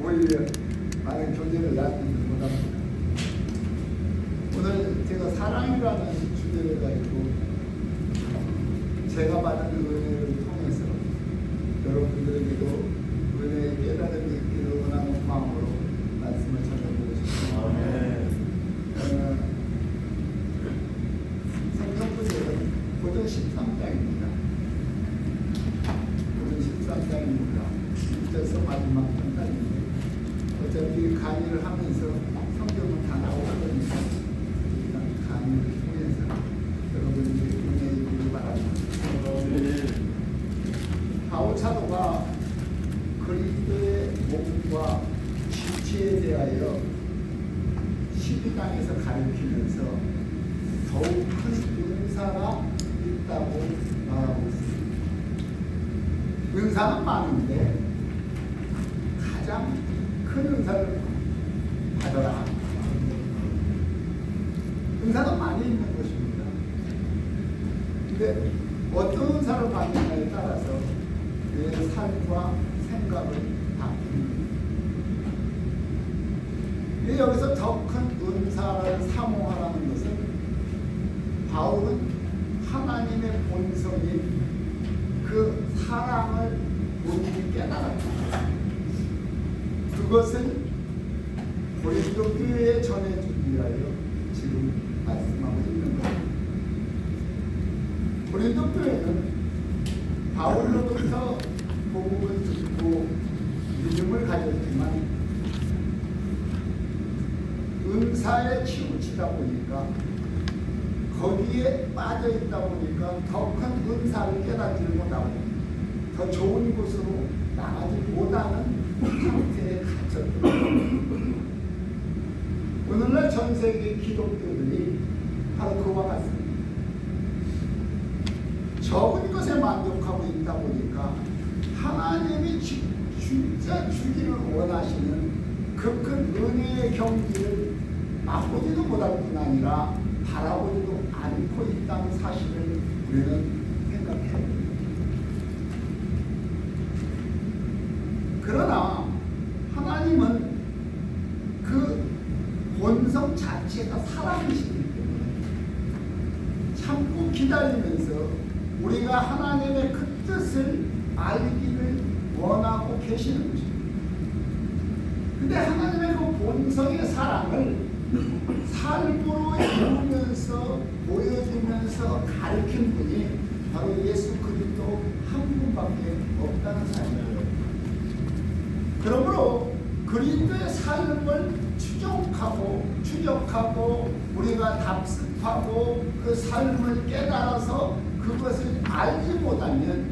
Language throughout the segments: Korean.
오히려 많은 교제를 나누지 못합니다. 오늘 제가 사랑이라는 주제를 가지고 제가 받은 은혜를 통해서 여러분들에게도 은혜의 깨달음이 있기를 원하는 마음으로 말씀을 전해보고 싶습니다. 성경구절은 고전 13장입니다. 고전 13장입니다. 1절에서 마지막 한단인데 어차피 강의를 하면서 성경은 다 나오거든요. 강의를 통해서 여러분들이 은혜 있기를 바랍니다. 바울 사도가 그리스도의 몸과 지체에 대하여 12장에서 가르치면서 더욱 큰 은사가 있다고 말하고 있습니다. 은사는 많은데 가장 큰 은사를 받아라. 은사는 많이 있는 것입니다. 근데 어떤 은사를 받느냐에 따라서 내 삶과 생각을 바꿉니다. 여기서 더 큰 은사를 사모하라는 것은 바울은 하나님의 본성인 그 사랑을 본인이 깨달았다. 그것을 고린도 교회에 전해주기 위하여 지금 말씀하고 있는 것입니다. 고린도 교회는 바울로부터 복음을 듣고 믿음을 가졌지만 은사에 치우치다 보니까 거기에 빠져 있다 보니까 더 큰 은사를 깨닫지 못하고 더 좋은 곳으로 나가지 못하는 상태에 갇혔습니다. 오늘날 전 세계 기독교들이 바로 그와 같습니다. 적은 것에 만족하고 있다 보니까 하나님이 진짜 주기를 원하시는 그 큰 은혜의 경지를 맛보지도 못할 뿐 아니라 바라보지도 않고 있다는 사실을 우리는 생각해야 합니다. 그러나 하나님은 그 본성 자체가 사랑이시기 때문에 참고 기다리면서 우리가 하나님의 그 뜻을 알기를 원하고 계시는 것입니다. 근데 하나님의 그 본성의 사랑을 삶으로 이루면서 보여주면서 가르친 분이 바로 예수 그리스도 한 분밖에 없다는 사실이에요. 그러므로 그리스도의 삶을 추적하고 우리가 답습하고 그 삶을 깨달아서 그것을 알지 못하면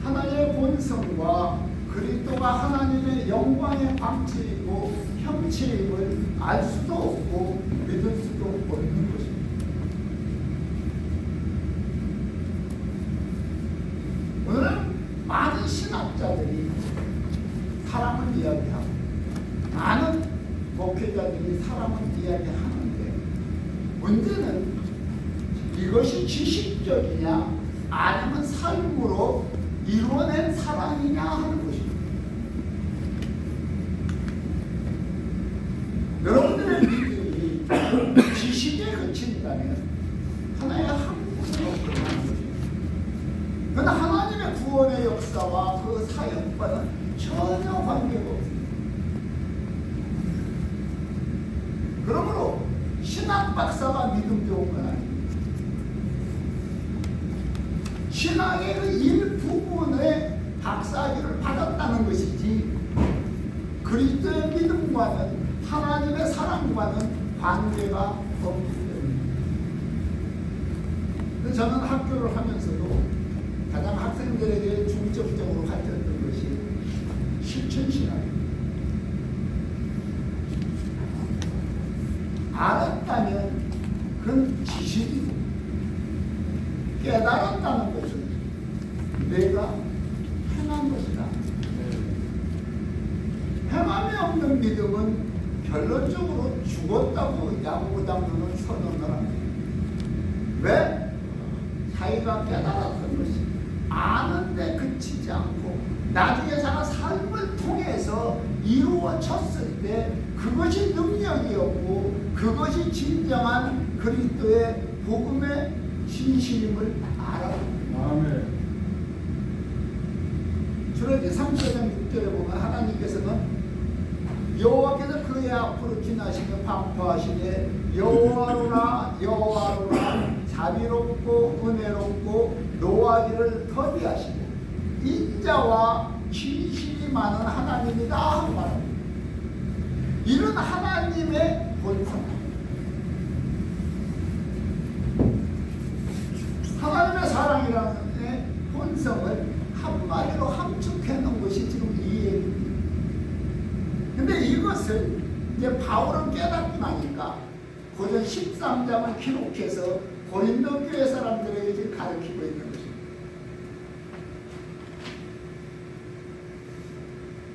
하나님의 본성과 그리스도가 하나님의 영광의 방치이고 형체임을 알 수도 없고 믿을 수도 없는 것입니다. 오늘은 많은 신학자들이 사랑을 이야기하고 많은 목회자들이 사랑을 이야기하는데 문제는 이것이 지식적이냐 아니면 삶으로 이루어낸 사랑이냐 하는 것입니다. 여러분들의 믿음이 지식에 그친다면 하나의 한국으로 끝나는 것입니다. 그러나 하나님의 구원의 역사와 그 사역과는 전혀 관계가 없습니다. 그러므로 신학 박사가 믿음 좋은 건 아닙니다. 신학의 그 일부분의 박사학위를 받았다는 것이지 그리스도의 믿음과는 하나님의 사랑과는 관계가 없기 때문입니다. 저는 학교를 하면서도 가장 학생들에게 중점적으로 가르쳤던 것이 실천신학입니다. 알았다면 그건 지식이고 깨달았다는 것은 내가 행한 것이다. 행함이 없는 믿음은 결론적으로 죽었다고 야고보장로는 선언을 합니다. 왜? 자기가 깨달았던 것이 아는데 그치지 않고 나중에 자가 삶을 통해 통해서 이루어졌을 때 그것이 능력이었고 그것이 진정한 그리스도의 복음의 진실임을 알아봅니다. 아멘. 출애굽기 3장 6절에 보면 하나님께서는 여호와께서 그의 앞으로 지나시며 반포하시되 여호와로라 여호와로라 자비롭고 은혜롭고 노하기를 더디하시고 인자와 진실이 많은 하나님이다 하고 말합니다. 이런 하나님의 본성, 하나님의 사랑이라는 본성을 한마디로 함축해 놓은 것이 지금 이 얘기입니다. 근데 이것을 이제 바울은 깨닫고 나니까 고전 13장을 기록해서 고린도 교회 사람들에게 지금 가르치고 있는 것입니다.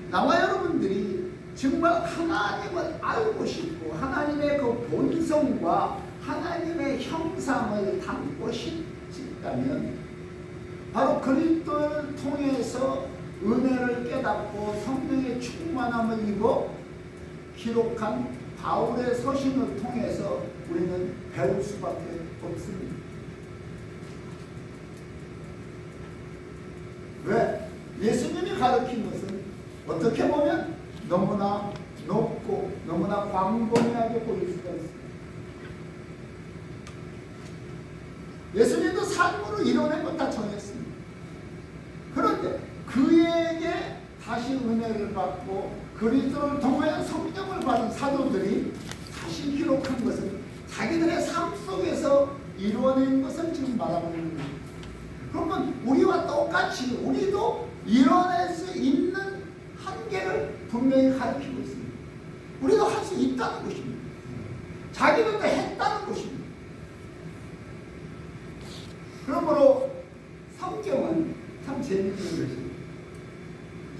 나와 여러분들이 정말 하나님을 알고 싶고 하나님의 그 본성과 하나님의 형상을 담고 싶다면 바로 그리스도를 통해서 은혜를 깨닫고 성령의 충만함을 입어 기록한 바울의 서신을 통해서 우리는 배울 수밖에 없습니다. 왜? 예수님이 가르친 것은 어떻게 보면 너무나 높고 너무나 광범위하게 보일 수가 있습니다. 예수님도 삶으로 이뤄낸 것 다 전했습니다. 그런데 그에게 다시 은혜를 받고 그리스도를 통해 성령을 받은 사도들이 다시 기록한 것은 자기들의 삶 속에서 이루어낸 것을 지금 말하고 있는 겁니다. 그러면 우리와 똑같이 우리도 이뤄낼 수 있는 한계를 분명히 가르치고 있습니다. 우리도 할 수 있다는 것입니다. 자기들도 했다는 것입니다. 그러므로 성경은 참 재밌는 것입니다.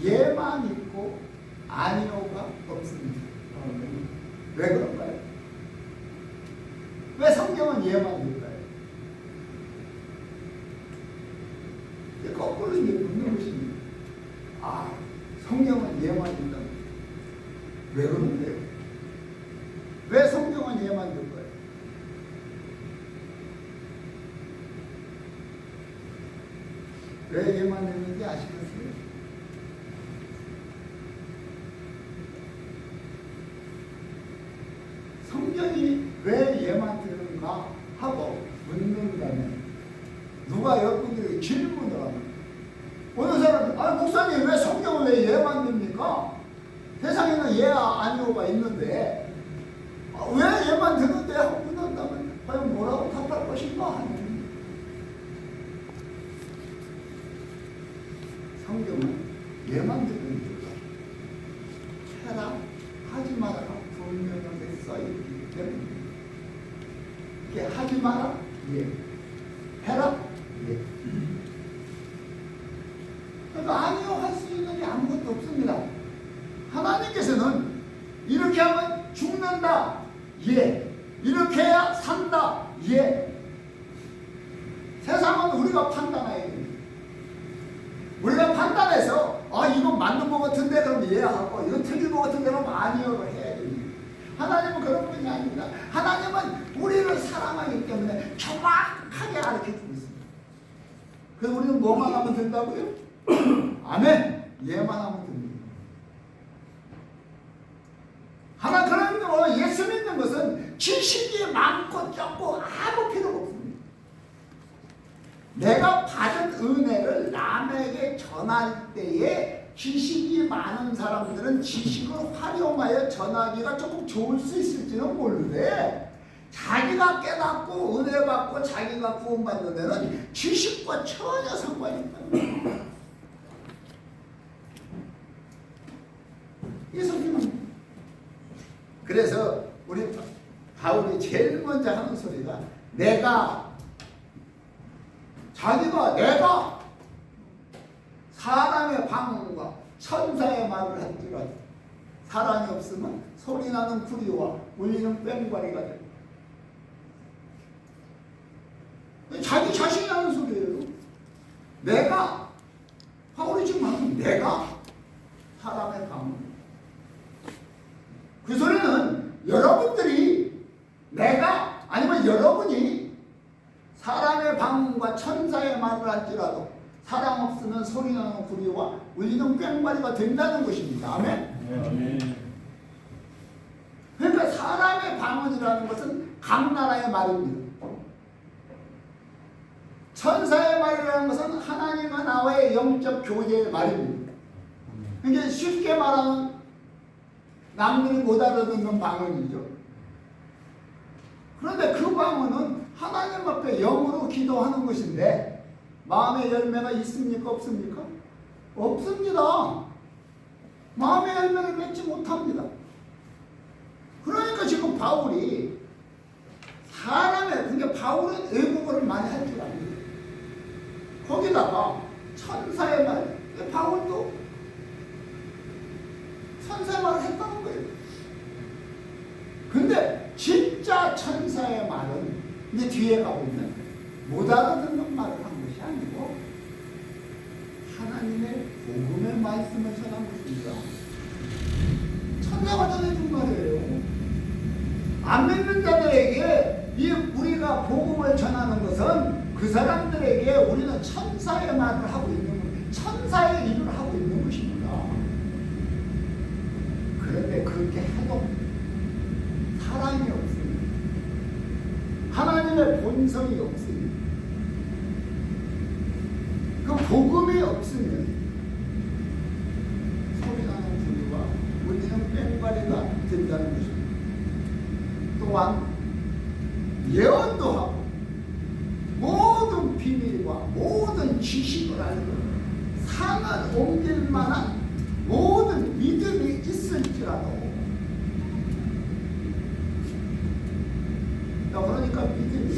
예만 있고 아니오가 없습니다. 왜 그런가요? 왜 성경은 예만 있을까요? 거꾸로 이제 묻는 것입니다. 아, 성경은 예만 있다. 왜 그런데요? 왜 성경은 예만 있을까요? 왜 예만 있는지 아시겠어요? 성경이 왜 예만 드는가 하고 묻는다면 누가 여러분들에게 질문을 하면 어느 사람이 목사님 왜 성경을 왜 예만 듭니까? 세상에는 예와 아니오가 있는데 왜 예만 드는데 하고 묻는다면 과연 뭐라고 답할 것인가 하는 성경은 예만 드는 이유가 해라 하지 마라 분명하게 써있기 때문입니다. 이게 하지 마라 예 해라 예 그러니까 아니요 할 수 있는 게 아무것도 없습니다. 하나님께서는 이렇게 하면 죽는다 예 이렇게 해야 산다 예 세상은 우리가 판단해야 됩니다. 우리가 판단해서 이건 맞는 것 같은데 그럼 예하고 이건 틀린 것 같은데 그럼 아니요로 해야 됩니다. 하나님은 그런 분이 아닙니다. 하나님은 우리를 사랑하기 때문에 정확하게 가르쳐주고 있습니다. 그래서 우리는 뭐만 하면 된다고요? 아멘! 예만 하면 됩니다. 하나 그런 예수 믿는 것은 지식이 많고 적고 아무 필요가 없습니다. 내가 받은 은혜를 남에게 전할 때에 지식이 많은 사람들은 지식을 활용하여 전하기가 조금 좋을 수 있을지는 모르는데 자기가 깨닫고 은혜 받고 자기가 구원받는 데는 지식과 전혀 상관이 없다. 이 소리는 그래서 우리 바울이 제일 먼저 하는 소리가 내가 사람의 방언과 천사의 말을 할지라도 사랑이 없으면 소리나는 구리와 울리는 뺑과리가 됩니다. 자기 자신이 하는 소리예요. 바울이 지금 하는 내가 사람의 방언. 그 소리는 여러분들이 내가 아니면 여러분이 사람의 방언과 천사의 말을 할지라도 사랑 없으면 소리나는 구리와 울리는 꽹과리가 된다는 것입니다. 아멘. 그러니까 사람의 방언이라는 것은 각 나라의 말입니다. 천사의 말이라는 것은 하나님과 나와의 영적 교제의 말입니다. 그러니까 쉽게 말하면 남들이 못 알아듣는 방언이죠. 그런데 그 방언은 하나님 앞에 영으로 기도하는 것인데 마음의 열매가 있습니까? 없습니까? 없습니다. 마음의 열매를 맺지 못합니다. 그러니까 지금 바울이 그러니까 바울은 외국어를 많이 할 줄 압니다. 거기다가 천사의 말, 바울도 천사의 말을 했다는 거예요. 근데 진짜 천사의 말은 이제 뒤에 가보면 못 알아듣는 말을 한 것이 아니고 하나님의 복음의 말씀을 전한 것입니다. 천사가 전해준 말이에요. 안 믿는 자들에게 우리가 복음을 전하는 것은 그 사람들에게 우리는 천사의 말을 하고 있는 것, 천사의 일을 하고 있는 것입니다. 그런데 그렇게 해도 사랑이 없습니다. 하나님의 본성이 없습니다. 그 복음이 없으면 소리나는 구리와 울리는 꽹과리가 된다는 것입니다. 또한 예언도 하고 모든 비밀과 모든 지식을 알고 산을 옮길 만한 모든 믿음이 있을지라도, 그러니까 믿음이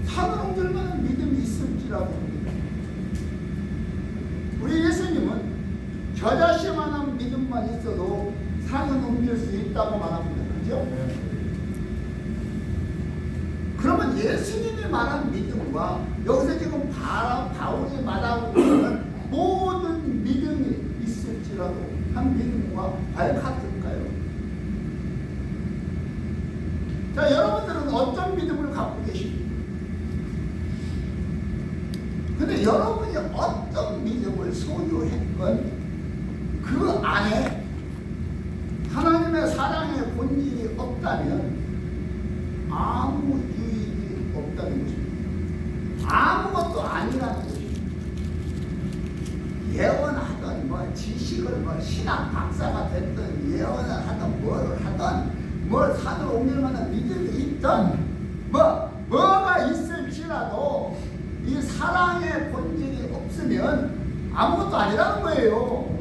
산을 옮길 만한 믿음이 있을지라도 우리 예수님은 저 자신만한 믿음만 있어도 산을 옮길 수 있다고 말합니다. 그죠? 그러면 예수님이 말한 믿음과 여기서 지금 바울이 말하고 있는 모든 믿음이 있을지라도 한 믿음과 과연 같을까요? 자, 여러분들은 어떤 믿음을 갖고 계십니까? 근데 여러분이 어떤 믿음을 소유했건 그 안에 하나님의 사랑의 본질이 없다면 아무 유익이 없다는 것입니다. 아무것도 아니라는 것입니다. 예언하던 지식을 신학 박사가 됐든 예언을 하든 뭘 하든 산을 옮길 만한 믿음이 있든 뭐가 있을지라도 이 사랑의 본질이 없으면 아무것도 아니라는 거예요.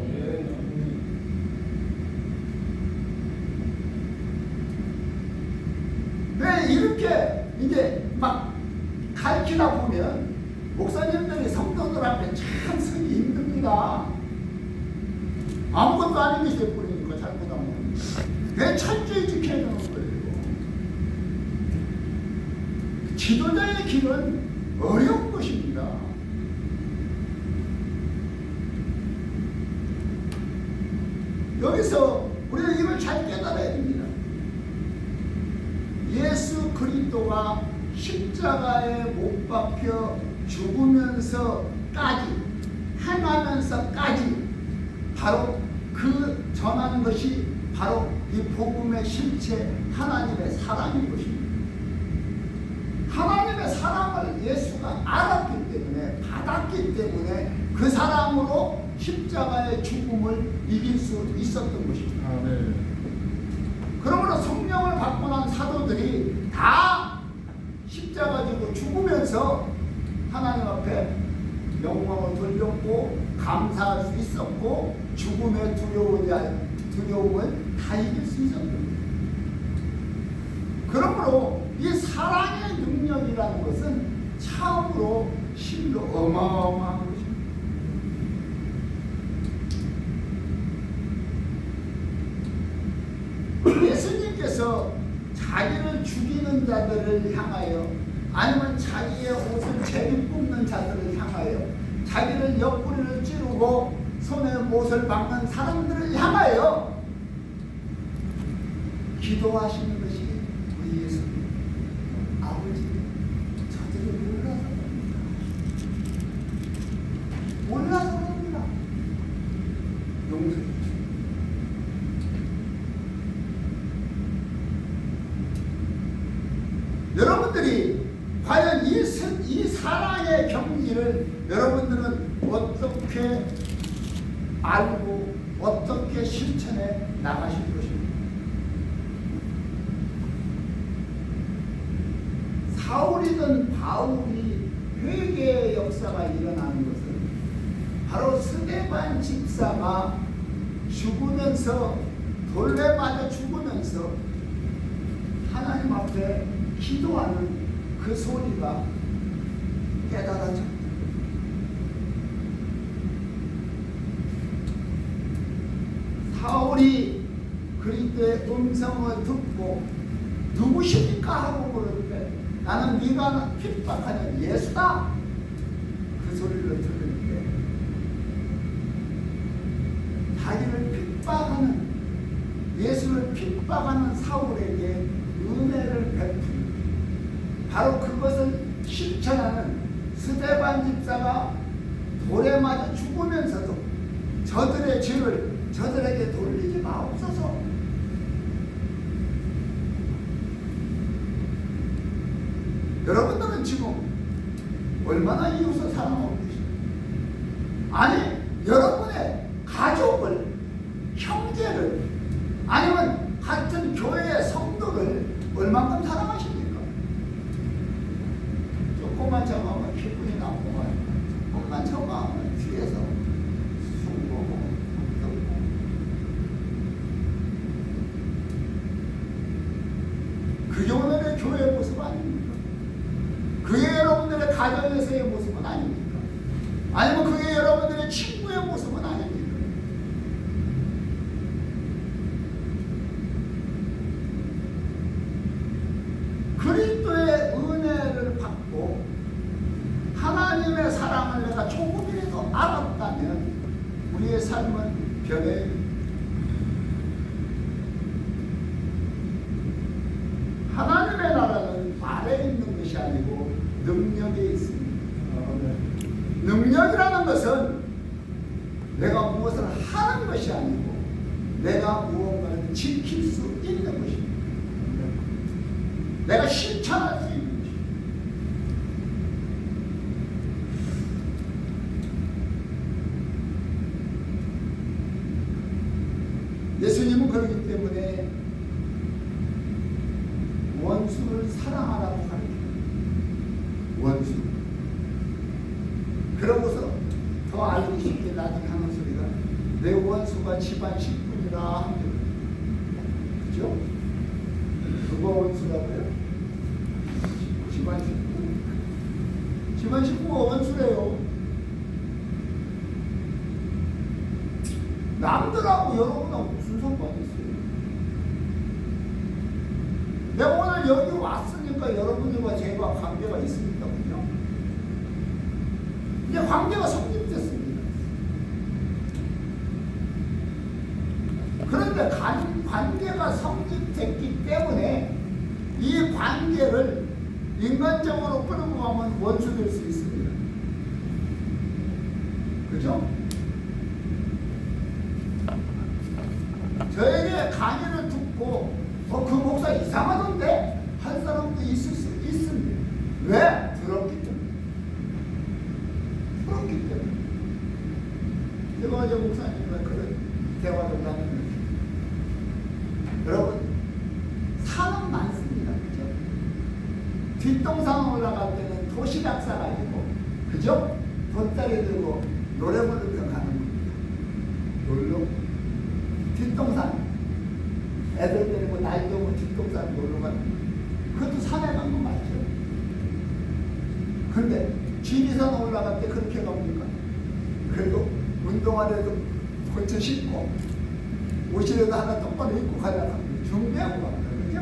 왜 이렇게 이제 막 가르치다 보면 목사님들이 성도들 앞에 참 서기 힘듭니다. 아무것도 아닌 것이 돼버리니까 잘못하면 왜 철저히 지켜야 되는 거예요. 지도자의 길은 어려운 것입니다. 여기서 우리는 이걸 잘 깨달아야 됩니다. 예수 그리스도가 십자가에 못 박혀 죽으면서까지 행하면서까지 바로 그 전하는 것이 바로 이 복음의 실체 하나님의 사랑인 것입니다. 하나님의 사랑을 예수가 알았기 때문에 받았기 때문에 그 사랑으로 십자가의 죽음을 이길 수 있었던 것입니다. 네. 그러므로 성령을 받고 난 사도들이 다 십자가 지고 죽으면서 하나님 앞에 영광을 돌렸고 감사할 수 있었고 죽음의 두려움을 다 이길 수 있었습니다. 그러므로 이 사랑의 능력이라는 것은 참으로 실로 어마어마한 것입니다. 예수님께서 자기를 죽이는 자들을 향하여 아니면 자기의 옷을 재미 뽑는 자들을 향하여 자기를 옆구리를 찌르고 손에 못을 박는 사람들을 향하여 기도하시는 것이 우리 예수님. 아버지, 저들이 몰라서 그럽니다. 몰라서 그럽니다. 용서해 주시오. 여러분들이 과연 이 사랑의 경지를 여러분들은 어떻게 알고 어떻게 실천해 나가실 것입니까? 사울이든 바울이 회개의 역사가 일어나는 것은 바로 스데반 집사가 죽으면서 돌에 맞아 죽으면서 하나님 앞에 기도하는 그 소리가 깨달아져. 사울이 그리스도의 음성을 듣고 누구십니까 하고 물을 때 나는 네가 핍박하는 예수다. 그 소리를 들을 때 자기를 핍박하는 예수를 핍박하는 사울에게 은혜를 베풀 바로 그것을 실천하는 스데반 집사가 돌에 맞아 죽으면서도 저들의 죄를 저들에게 돌리지 마옵소서. 여러분들은 지금 얼마나 이웃을 사랑하고 계십니까? 아니, 여러분의 가족을, 형제를, 아니면 같은 교회의 성도를 얼만큼 사랑하십니까? 조금만 저거하면 기분이 나쁘고, 조금만 저거하면 뒤에서 숨보고 그게 오늘의 교회의 모습 아닙니까? 그게 여러분들의 가정에서의 모습은 아닙니까? 아니면 그게 여러분들의 친구의 모습은 아닙니까? 그리스도의 은혜를 받고 하나님의 사랑을 내가 조금이라도 알았다면 우리의 삶은 변해. 하나님의 나라는 말에 있는 것이 아니고 능력에 있습니다. 능력이라는 것은 내가 무엇을 하는 것이 아니고 내가 무언가를 지킬 수 있는 것입니다. 내가 실천할 수 있는 것입니다. 예수님은 그렇기 때문에 원수를 사랑하라고 가르쳐요. 원수. 그러고서 더 알기 쉽게 나중에 하는 소리가 내 원수가 집안 식구니라 합니다. 그죠? 누가 원수라고요? 집안 식구. 집안 식구가 원수래요. 남들하고 여러분하고 무슨 상관이 있어요? 내가 오늘 여기 왔으니까 여러분들과 제가 관계가 있습니다. 그죠? 이제 관계가 성립됐습니다. 그런데 관계가 성립됐기 때문에 이 관계를 인간적으로 끌고 가면 원수 될 수 있습니다. 그죠? 저에게 강의를 듣고 그 목사 이상하던데 한 사람도 있을 수 있습니다. 왜? 들었기 때문에. 들었기 때문에. 제가 어제 목사님과 그런 대화를 나누는 여러분 산은 많습니다. 그죠? 뒷동산 올라갈 때는 도시락 싸가지고 그죠? 돗자리 들고 노래 부르며 가는 겁니다. 놀러 뒷동산 애들 데리고 나이 들고 뒷동산 놀러 가는 그것도 산에 간 거 맞죠? 근데 지리산 올라갈 때 그렇게 갑니까? 그래도 운동화라도 고쳐 신고 옷이라도 하나 똑바로 입고 가려고 합니다. 준비하고 갑니다. 그죠?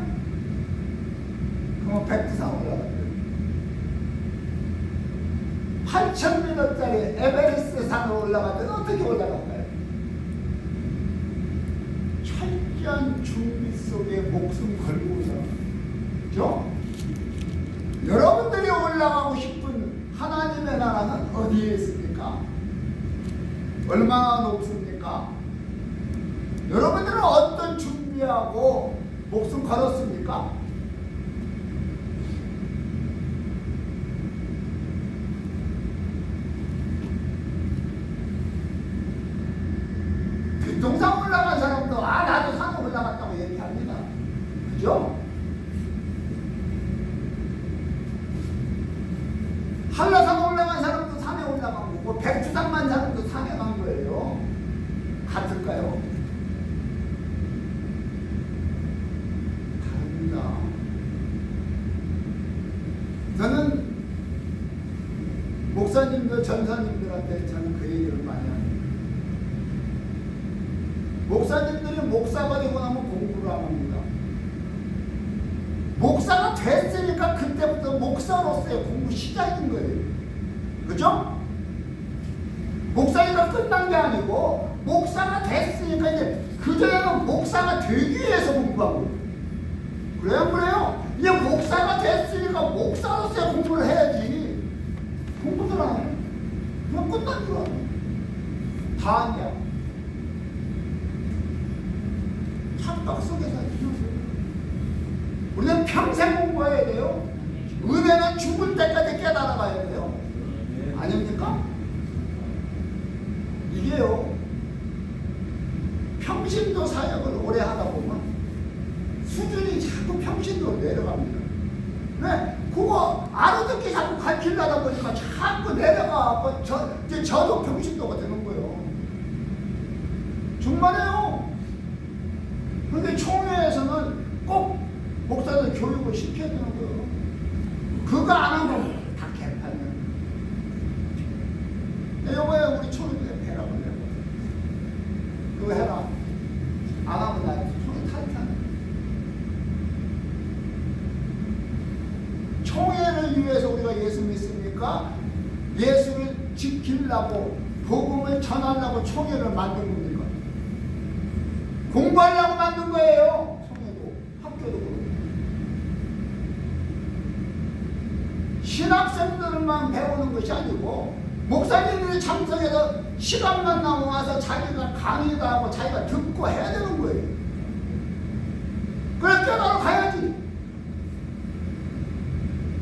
그러면 백두산 올라갈 때 8,000m짜리 에베레스트 산을 올라갈 때는 어떻게 올라갈까요? 철저한 준비 속에 목숨 걸고서, 그죠? 여러분들이 올라가고 싶은 하나님의 나라는 어디에 있습니까? 얼마나 높습니까? 여러분들은 어떤 준비하고 목숨 걸었습니까? 뒷동산 올라간 사람도 나도 산에 올라갔다고 얘기합니다. 그죠? 한라산 올라간 사람도 산에 올라간 거고 백두산만 사람도 산에 간 거예요. 같을까요? 다릅니다. 저는 목사님들, 전사님들한테 저는 그 얘기를 많이 합니다. 목사님들이 목사가 되고 나면 공부를 안 합니다. 목사가 됐으니까 그때부터 목사로서의 공부 시작인 거예요. 그죠? 목사가 끝난 게 아니고 목사가 됐으니까 이제 그전에는 목사가 되기 위해서 공부하고, 그래요? 그래요? 이제 목사가 됐으니까 목사로서의 공부를 해야지. 공부들 안 해. 그냥 끝난 줄 알아. 다 아니야. 착각 속에서 이루어져요. 우리는 평생 공부해야 돼요. 은혜는 죽을 때까지 깨달아가야 돼요. 아닙니까? 이게요, 평신도 사역을 오래 하다 보면 수준이 자꾸 평신도로 내려갑니다. 왜? 그거 알아듣기 자꾸 가르치려다 보니까 자꾸 내려가고 저도 평신도가 되는 거예요. 정말이에요. 그런데 총회에서는 꼭 목사들 교육을 시켜야 되는 거예요. 그거 안 하면 다 개판이야. 이번에 우리 총회 때 해라고 그래요. 그거 해라. 안 하면 나 총회 탈퇴하네. 총회를 위해서 우리가 예수 믿습니까? 예수를 지키려고 복음을 전하려고 총회를 만든 겁니까? 공부하려고 만든 거예요. 총회도 학교도 그렇고. 신학생들만 배우는 것이 아니고 목사님들이 참석해서 시간만 나와서 자기가 강의도 하고 자기가 듣고 해야 되는 거예요. 그래서 깨달아 가야지.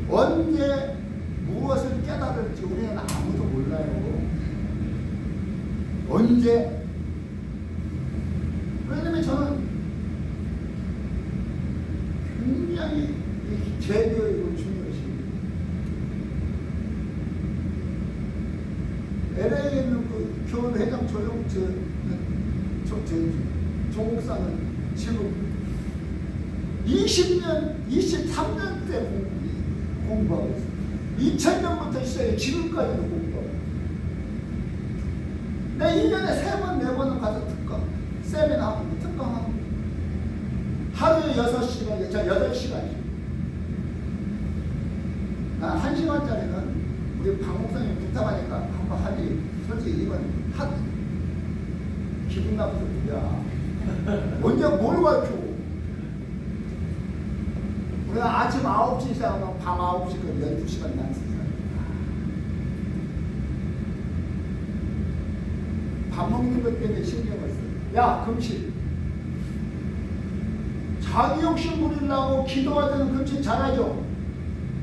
언제 무엇을 깨달을지 우리는 아무도 몰라요. 언제? 왜냐면 저는 굉장히 제도이고 중요시 LA에 있는 그 교회회장 조목사는 지금 20년, 23년 때 공부하고 있어요. 2000년부터 시작해 지금까지도 공부하고 있어요. 내 1년에 3번, 4번은 가서 세미나하고 특강하고 하루에 6시간, 8시간씩. 난 1시간짜리는 우리 박 목사님 부탁하니까 한번 하지. 솔직히 이건 기분 나쁘서 뭐야. 언제 뭘 가르쳐. 우리가 아침 9시 시작하면 밤 9시까지 12시간 난쓰잖아. 밥 먹는 것 때문에 신경을 써. 야, 금식. 자기 욕심 부리려고 기도할 때는 금식 잘하죠?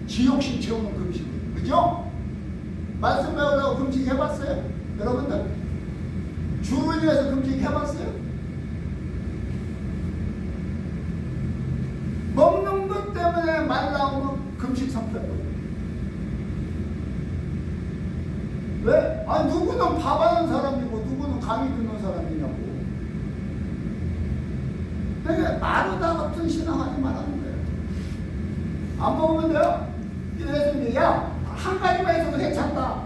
지 욕심 채우는 금식. 그죠? 말씀 배우려고 금식 해봤어요? 여러분들? 주를 위해서 금식 해봤어요? 먹는 것 때문에 말 나오면 금식 선포해요. 왜? 누구는 밥하는 사람이고 누구는 강의 듣는 사람이냐고. 그러니까 마루다 같은 신앙하지 말라는 거예요. 안 먹으면 돼요? 이래서 야, 한 가지만 있어도 괜찮다.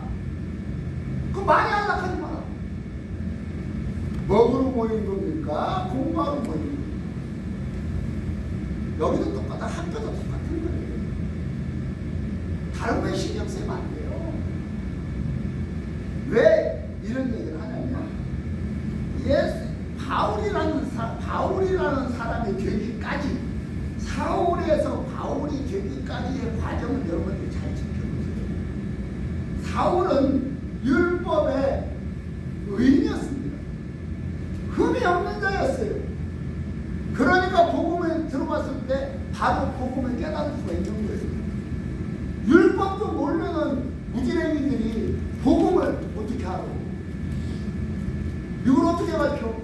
그거 많이 하려고 하지 마라. 먹으러 모인 겁니까? 공부하러 모인 겁니까? 여기도 똑같아. 학교도 똑같은 거예요. 다른 거에 신경 쓰면 안 돼요. 왜 이런 얘기를 하냐면 바울이라는 사울이라는 사람이 되기까지, 사울에서 바울이 되기까지의 과정을 여러분들이 잘 지켜보세요. 사울은 율법의 의인이었습니다. 흠이 없는 자였어요. 그러니까 복음에 들어갔을 때 바로 복음을 깨달을 수가 있는 거예요. 율법도 모르는 무지랭이들이 복음을 어떻게 알아? 이걸 어떻게 밝혀?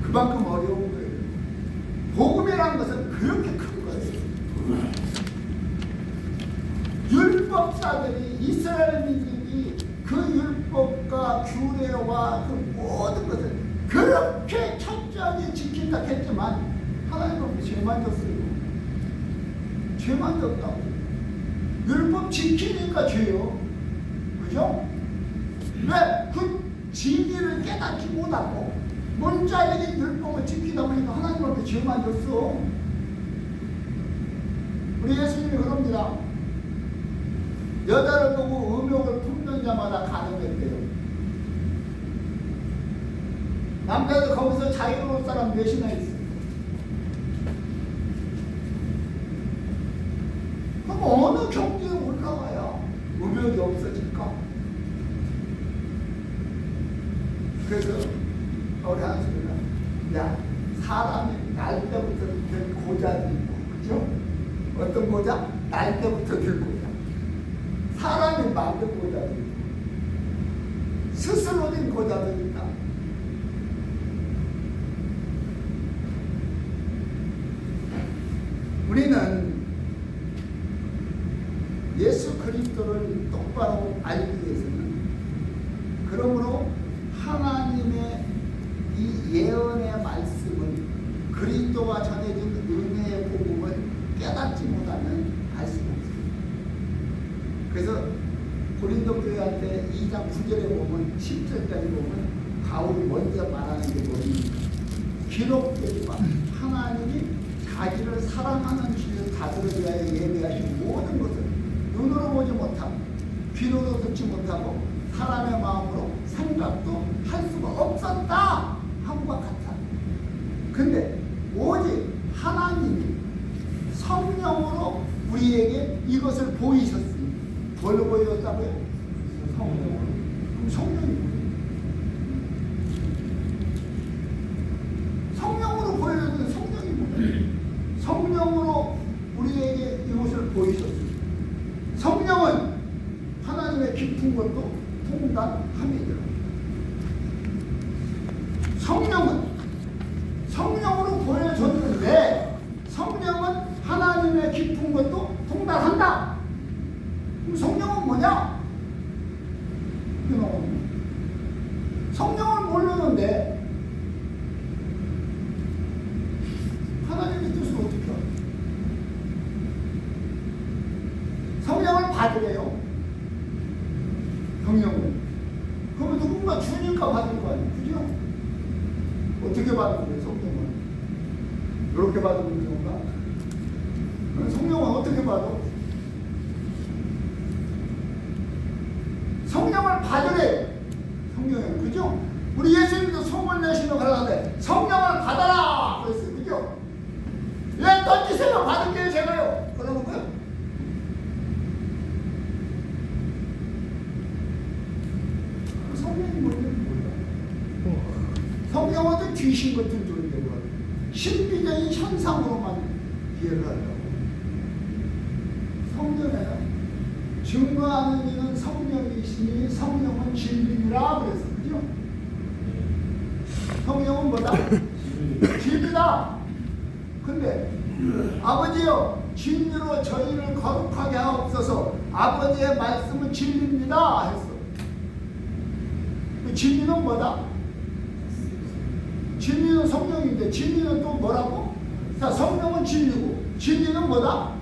그만큼 어려운 거예요. 복음이라는 것은 그렇게 큰 거예요. 율법자들이, 이스라엘민들이 그 율법과 규례와 그 모든 것을 그렇게 철저하게 지킨다 했지만 하나님 앞에 죄만 졌어요. 죄만 졌다고. 율법 지키니까 죄요. 그죠? 왜? 그 진리를 깨닫지 못하고 문자적인 율법을 지키다 보니까 하나님 앞에 죄만 졌어. 우리 예수님이 그럽니다. 여자를 보고 음욕을 품는 자마다 가늠했대요. 남자들 거기서 자유로울 사람 몇이나 있어요? 그럼 어느 경지에 올라가야 음욕이 없어질까? 그래서 우리 한수가, 야, 사람이 날 때부터 들 고자도 있고, 그죠? 어떤 고자? 날 때부터 들 고자. 사람이 만든 고자도 있고, 스스로 된 고자도 있다. 우리는 예수 그리스도를 똑바로 알기 위해서는, 그러므로 하나님의 이 예언의 말씀을, 그리스도가 전해준 은혜의 복음을 깨닫지 못하면 알 수가 없어요. 그래서 고린도 교회한테 2장 9절에 보면, 10절까지 보면 바울이 먼저 말하는 게 뭡니까? 기록되지만 하나님이 자기를 사랑하는 주를 다스려 위하여 예비하신 모든 것을 눈으로 보지 못하고 귀로도 듣지 못하고 사람의 마음으로 생각도 할 수가 없었다 함과 같아. 근데 오직 하나님이 성령으로 우리에게 이것을 보이셨습니다. 뭘로 보여줬다고요? 성령으로. 그럼 성령이 뭐예요? 성령으로 보여줬는데 성령이 뭐예요? 성령으로 우리에게 이것을 보이셨습니다. 성령은 하나님의 깊은 것도 통달함이더라. 성령으로 보여줬는데 성령은 하나님의 깊은 것도 통달한다. 그럼 성령은 뭐냐? 성령을 모르는데 하나님의 뜻을 어떻게 알아? 성령을 받으래요. 성령을. 그러면 누군가 주니까 받을 거 아니에요. 그죠? 어떻게 받는 거예요, 성령을? 이렇게 받는 건가? 성령은 어떻게 받아? 성령을 받으래요. 성령은. 그죠? 우리 예수님도 소문 내시면 그러는데 성령을 받아라! 그랬어요. 그죠? 왜 던지세요? 받을게요, 제가요. 그러는 거예요? 성령이 뭔지 몰라. 성령은 귀신 같은 존재고 신비적인 현상으로만 이해를 하려고. 성전에 증거하는 이는 성령이시니 성령은 진리니라 그랬어. 그죠? 성령은 뭐다? 진리다. 근데 아버지여 진리로 저희를 거룩하게 하옵소서. 아버지의 말씀은 진리입니다 했어. 그 진리는 뭐다? 진리는 성령인데 진리는 또 뭐라고? 자, 성령은 진리고 진리는 뭐다?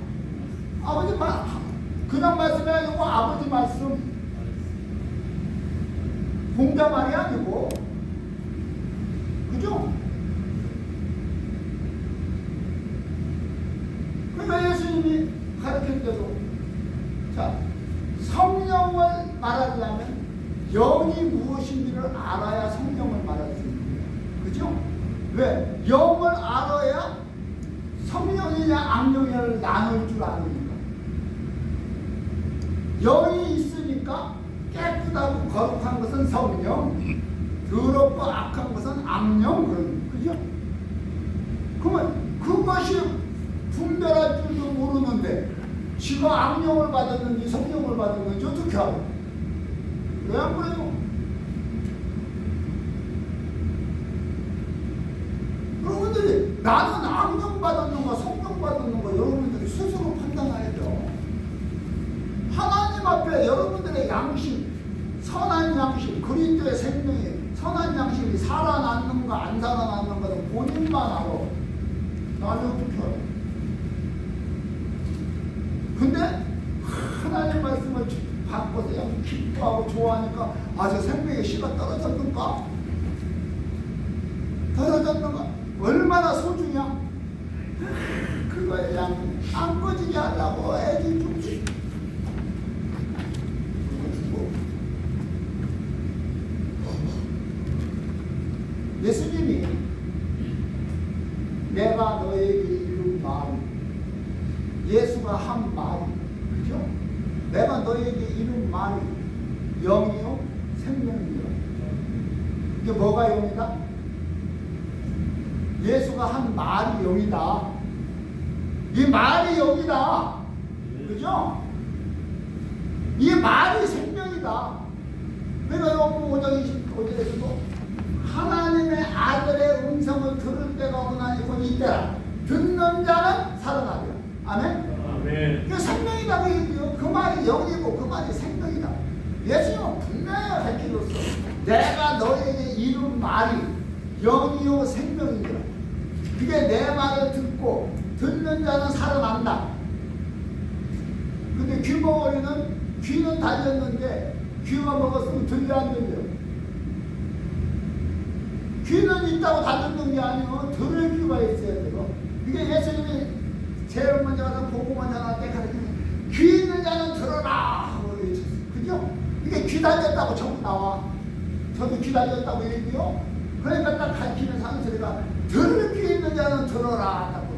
아버지 말, 그냥 말씀이 아니고 아버지 말씀. 공자 말이 아니고, 그죠? 그러니까 예수님이 가르칠 때도, 자, 성령을 말하려면 영이 무엇인지를 알아야 성령을 말할 수 있는 거예요. 그죠? 왜? 영을 알아야 성령이냐 악령이냐를 나눌 줄 아니까. 영이 있으니까 깨끗하고 거룩한 것은 성령, 더럽고 악한 것은 악령, 그런 거죠. 그러면 그것이 분별할 줄도 모르는데 지가 악령을 받았는지 성령을 받았는지 어떻게 알아? 왜 안 그래요? 여러분들이 나는 악령 받았는가 성령 받았는가 여러분들이 스스로 판단해야죠. 하나님 앞에 여러분들의 양심, 선한 양심, 그리스도의 생명이 선한 양심이 살아났는가 안 살아났는가는 본인만 알아. 나는 어떻게 알아? 근데 하나님 말씀을 받고서 그냥 기뻐하고 좋아하니까 저 생명의 씨가 떨어졌는가? 떨어졌는가? 얼마나 소중이야? 그거에 그냥 안 꺼지게 하려고 애기 좀씩 예수님이 내가 너에게 이룬 말, 예수가 한 말, 그죠? 내가 너에게 이룬 말이 영이요 생명이요. 이게 뭐가 영이다? 예수가 한 말이 영이다. 이 말이 영이다. 그죠? 이 말이 생명이다. 내가 요번 5장 25절에서도 하나님의 아들의 음성을 들을 때가 오나니 곧 이때라. 듣는 자는 살아나리라. 아멘? 아멘. 그 생명이다. 그 말이 영이고 그 말이 생명이다. 예수님은 분명히 밝히셨어. 내가 너에게 이룬 말이 영이요 생명이니라. 그게 내 말을 듣고 듣는 자는 살아난다. 근데 귀머거리는 귀는 달렸는데 귀가 먹었으면 들려 안 들려? 귀는 있다고 다 듣는 게 아니고 들을 귀가 있어야 되고, 이게 예수님이 제일 먼저 가서 복음을 전할 때 가르치는 귀 있는 자는 들어라 하고 외쳤어요. 그죠? 이게 귀 달렸다고 전부 나와. 저도 귀 달렸다고 얘기해요. 그러니까 딱 가르치면서 하는 소리가 들을 귀 있는 자는 들어라 하고.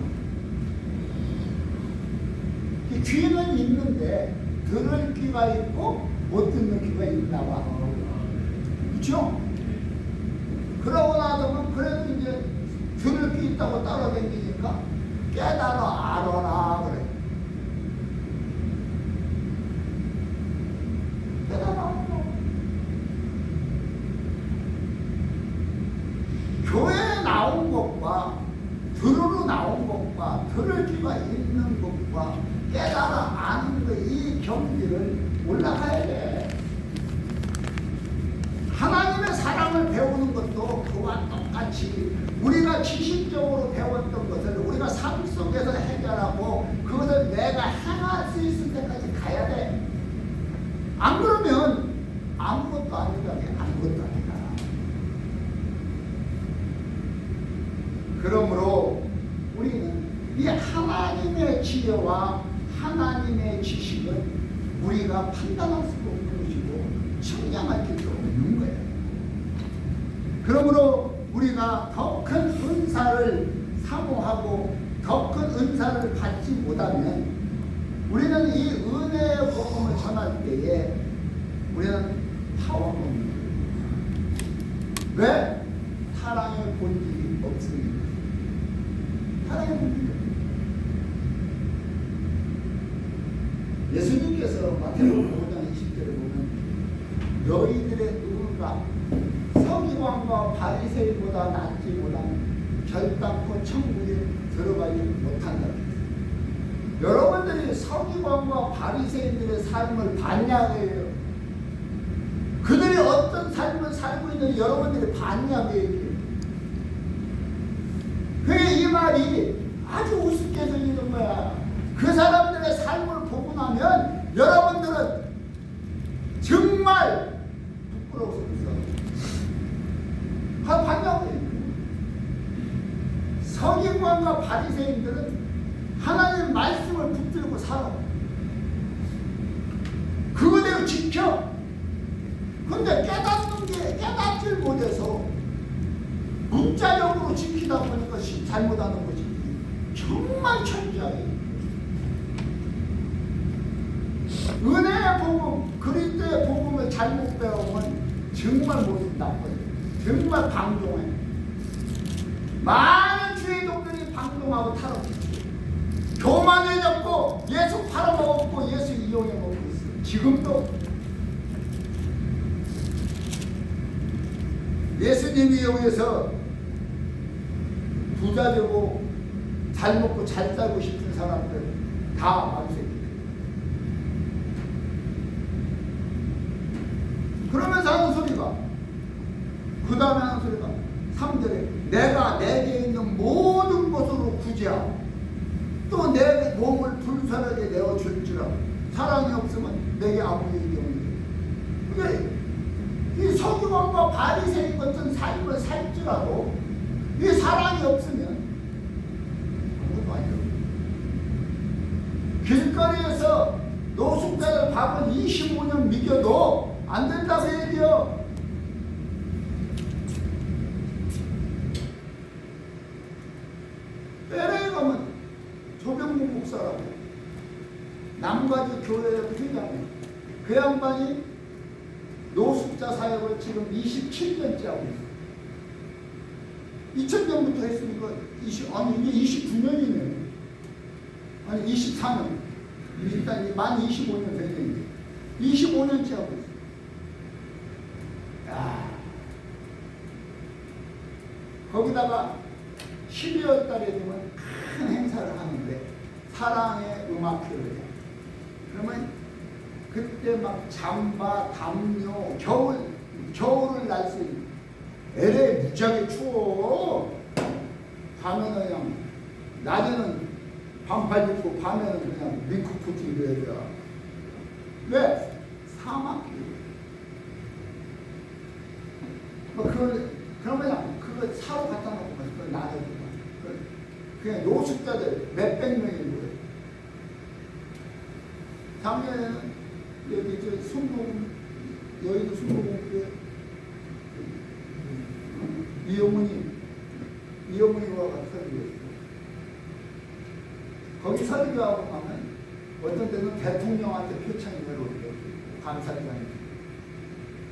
귀는 있는데 들을 귀가 있고 못 듣는 귀가 있나 봐. 그렇죠? 그러고 나서는 그래도 이제 들을 귀 있다고 따라다니니까 깨달아 알아라 그래. 깨달아. 교회에 나온 것과 들으러 나온 것과 들을 귀가 있는 것과 깨달아 아는 것, 이 경지를 올라가야 돼. 하나님의 사랑을 배우는 것도 그와 똑같이 우리가 지식적으로 배웠던 것을 우리가 삶 속에서 해결하고 그것을 내가 행할 수 있을 때까지 가야 돼. 안 그러면 아무것도 아니다. 아무것도 아니다. 그러므로 우리는 이 하나님의 지혜와 하나님의 지식은 우리가 판단할 수가 없는 것이고 측량할 길도 없는 거예요. 그러므로 우리가 더 큰 은사를 사모하고 더 큰 은사를 받지 못하면 우리는 이 은혜의 복음을 전할 때에 우리는 파워가 없는 거예요. 왜? 사랑의 본질이 없으니까. 사랑의 본질이 없어요. 예수님께서 마태복음 5장 20절에 보면 너희들의 의가 서기관과 바리새인보다 낫지 못하면 결단코 천국에 들어가지 못한다. 여러분들이 서기관과 바리새인들의 삶을 봤냐고요. 그들이 어떤 삶을 살고 있는지 여러분들이 봤냐고요. 그게 이 말이 아주 우습게 들리는 거야. 그 사람들의 삶을 보고 나면 여러분들은 정말 부끄러워서 봤냐고요. 서기관과 바리새인들은 하나님 말씀을 붙들고 살아. 그거대로 지켜. 그 근데 깨닫질 못해서 문자적으로 지키다 보니까 잘못하는 거지. 정말 천재예요. 은혜의 복음, 그리스도의 복음을 잘못 배우면 정말 모습 나빠요. 정말 방종해. 많은 주의종들이 방종하고 타락했죠. 교만해졌고 예수 팔아먹었고 예수 이용해 먹고 있어요. 지금도 예수님이 여기서 부자 되고 잘 먹고 잘 살고 싶은 사람들 다 만세입니다. 그러면서 하는 소리가, 그 다음에 하는 소리가 3절에 내가 내게 있는 모든 것으로 구제하고 또 내 몸을 불편하게 내어줄지라 사랑이 없으면 내게 아무리 이경이. 이 서기관과 바리새인 같은 삶을 살지라도 이 사랑이 없으면 아무것도 아니에요. 길거리에서 노숙자들 밥을 25년 먹여도 안 된다고 얘기해요. LA 가면 조병국 목사라고 남가주 교회 회장이에요. 그 양반이 노숙자 사역을 지금 27년째 하고 있어요. 2000년부터 했으니까 이게 29년이네요. 아니 24년. 일단 만 25년 됐는데 25년째 하고 있어요. 야. 거기다가 12월 달에 되면 큰 행사를 하는데 사랑의 음악회를 해요. 그러면 그때 막 잠바, 담요, 겨울을 날 수 있는 LA 무지하게 추워. 밤에는 그냥 낮에는 반팔 입고 밤에는 그냥 링크코트 입어야 돼요. 왜? 사막이에요. 그러면 그거 사러 갖다 놓고 그걸 나눠주고 그냥 노숙자들 몇백 명이 거예요. 작년에는 여기 여의도 순복음교회 이어머니와 같이 설교했어요. 거기 설교하고 가면 어떤 때는 대통령한테 표창이 내려오고요. 감사장이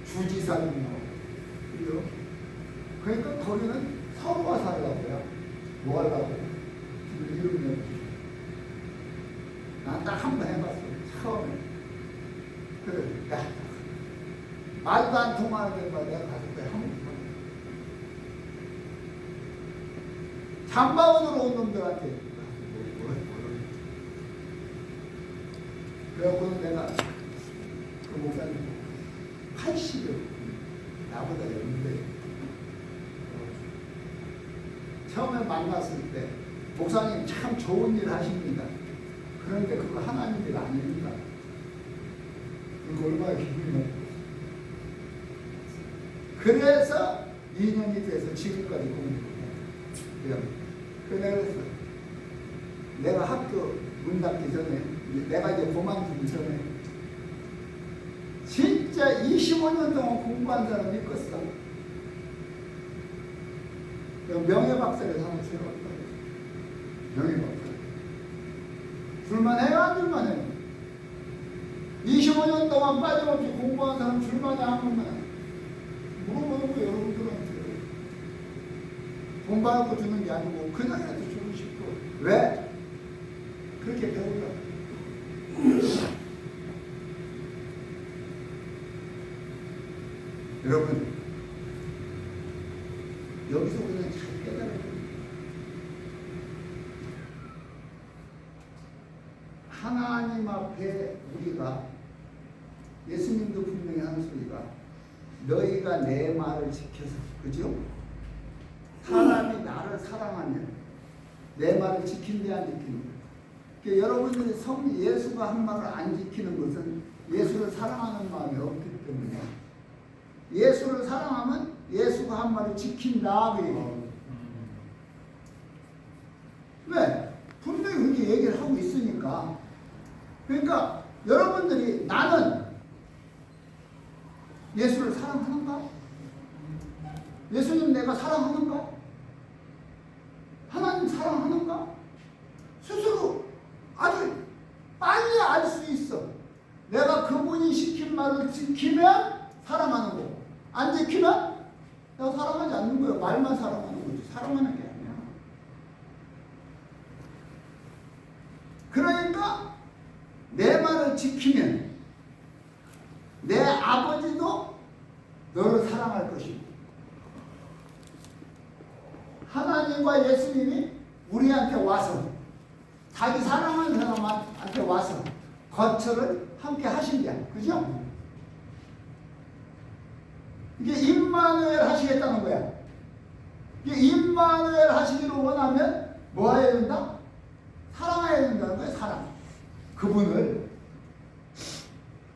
주지사님하고 그리고 그러니까 거기는 서로가 살라고요. 뭐 하려고? 이름이 난 딱 한 번 해봤어요. 처음에. 그래, 야, 말도 안 통하는 데만 내가 가서 한번 잠바원으로 온 놈들한테 그래갖고는 내가 그 목사님 80여 나보다 연배 처음에 만났을 때 목사님 참 좋은 일 하십니다. 그런데 그거 하나님 일 아닙니다. 그거 얼마나 기분이 나쁘고. 그래서 2년이 돼서 지금까지 공부해요. 그래서 내가 학교 문 닫기 전에 내가 이제 그만두기 전에 진짜 25년 동안 공부한 사람 믿겠어. 명예박사를 하나 세웠다. 명예박사. 줄만 해요, 안 줄만 해요? 25년 동안 빠짐없이 공부한 사람 줄만 하면 물어보는 거 여러분들한테 돈 받고 주는 게 아니고 그냥 해도 주고 싶고. 왜? 그렇게 배우려고. 여러분 여기서 그냥 잘 깨달아요. 하나님 앞에 우리가 예수님도 분명히 하는 소리가 너희가 내 말을 지켜서, 그죠? 사람이 나를 사랑하면 내 말을 지킨대 안 지키는 거예요. 그러니까 여러분들이 예수가 한 말을 안 지키는 것은 예수를 사랑하는 마음이 없기 때문에 예수를 사랑하면 예수가 한 말을 지킨다. 왜? 분명히 그렇게 얘기를 하고 있으니까. 그러니까 여러분들이 나는 예수를 사랑하는가? 예수님 내가 사랑하는가? 하나님 사랑하는가? 스스로 아주 빨리 알 수 있어. 내가 그분이 시킨 말을 지키면 사랑하는 거고, 안 지키면 내가 사랑하지 않는 거예요. 말만 사랑하는 거지 사랑하는 게 아니야. 그러니까 내 말을 지키면 내 아버지도 너를 사랑할 것이고, 하나님과 예수님이 우리한테 와서 자기 사랑하는 사람한테 와서 거처를 함께 하신대요. 그죠? 이게 임마누엘 하시겠다는 거야. 이게 임마누엘 하시기를 원하면 뭐 해야 된다? 사랑해야 된다는 거야. 사랑. 그분을.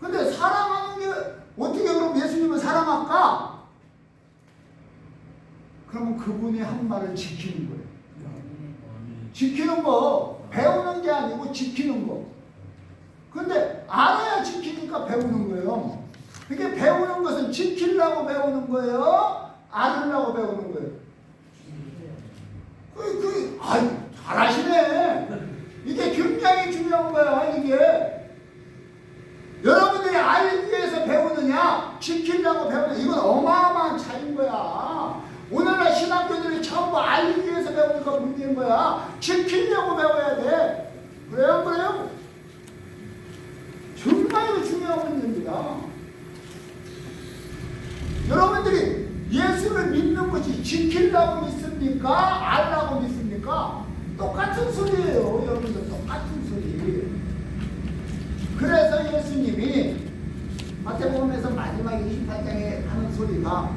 근데 사랑하는 게 어떻게 그럼 예수님을 사랑할까? 그러면 그분이 한 말을 지키는 거예요. 지키는 거 배우는 게 아니고 지키는 거. 근데 알아야 지키니까 배우는 거예요. 이게 배우는 것은 지키려고 배우는 거예요? 알으려고 배우는 거예요? 아이, 잘하시네. 이게 굉장히 중요한 거야, 이게. 여러분들이 알기 위해서 배우느냐, 지키려고 배우느냐, 이건 어마어마한 차이인 거야. 오늘날 신학교들이 전부 알기 위해서 배우니까 문제인 거야. 지키려고 배워야 돼. 그래요, 안 그래요? 정말 중요한 문제입니다. 여러분들이 예수를 믿는 것이 지키려고 믿습니까? 알라고 믿습니까? 똑같은 소리예요. 여러분들 똑같은 소리. 그래서 예수님이 마태복음에서 마지막 28장에 하는 소리가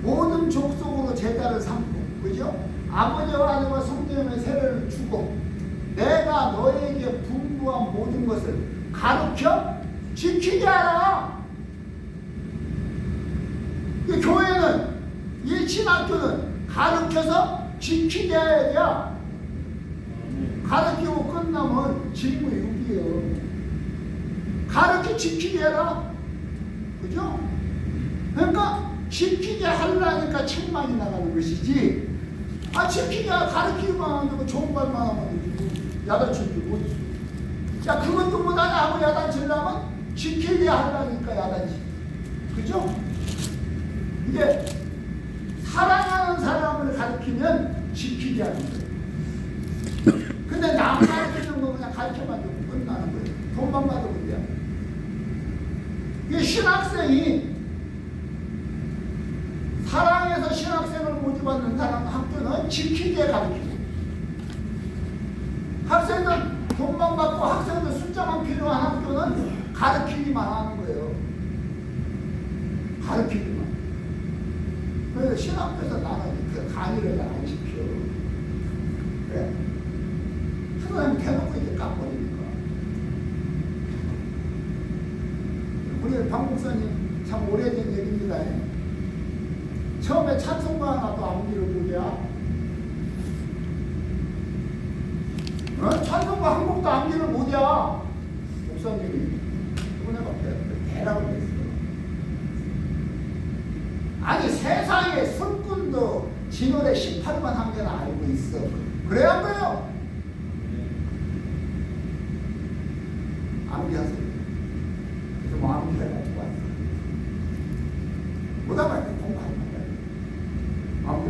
모든 족속으로 제자를 삼고, 그죠? 아버지와 아들과 성령의 세례를 주고 내가 너에게 분부한 모든 것을 가르쳐 지키게 하라. 이 교회는, 이 신학교는 가르쳐서 지키게 해야 돼. 가르치고 끝나면 질문 육이에요. 가르쳐 지키게 해라. 그죠? 그러니까 지키게 하려니까 책망이 나가는 것이지, 지키게 가르치기만 하면 좋은 말만 하면 되지. 야단치기 못해. 야, 그것도 못하냐 하고 야단치려면 지키게 하려니까 야단치. 그죠? 이게 사랑하는 사람을 가르치면 지키게 하는 거예요. 근데 남 가르치는 거 그냥 가르쳐만 주고 끝나는 거예요. 돈만 받으면 돼요. 이게 신학생이 사랑해서 신학생을 모집하는 사람 학교는 지키게 가르치고, 학생은 돈만 받고 학생들 숫자만 필요한 학교는 가르치기만 하는 거예요. 가르치기만. 그래서 신학교에서 나는 그 강의를 안 지켜. 그래. 하나님 대놓고 이제 깜빡이니까. 우리 박 목사님 참 오래된 얘기입니다. 처음에 찬송가 하나도 암기를 못해. 찬송가 한 곡도 암기를 못해. 목사님이 이번에 대라고 했어. 아니, 세상에 술꾼도 지 노래 18만 한 개나 알고 있어. 그래야 안 그래요? 암기하세요. 그래서 뭐 암기해가지고 왔어. 못하면 공부하는 거야. 암기.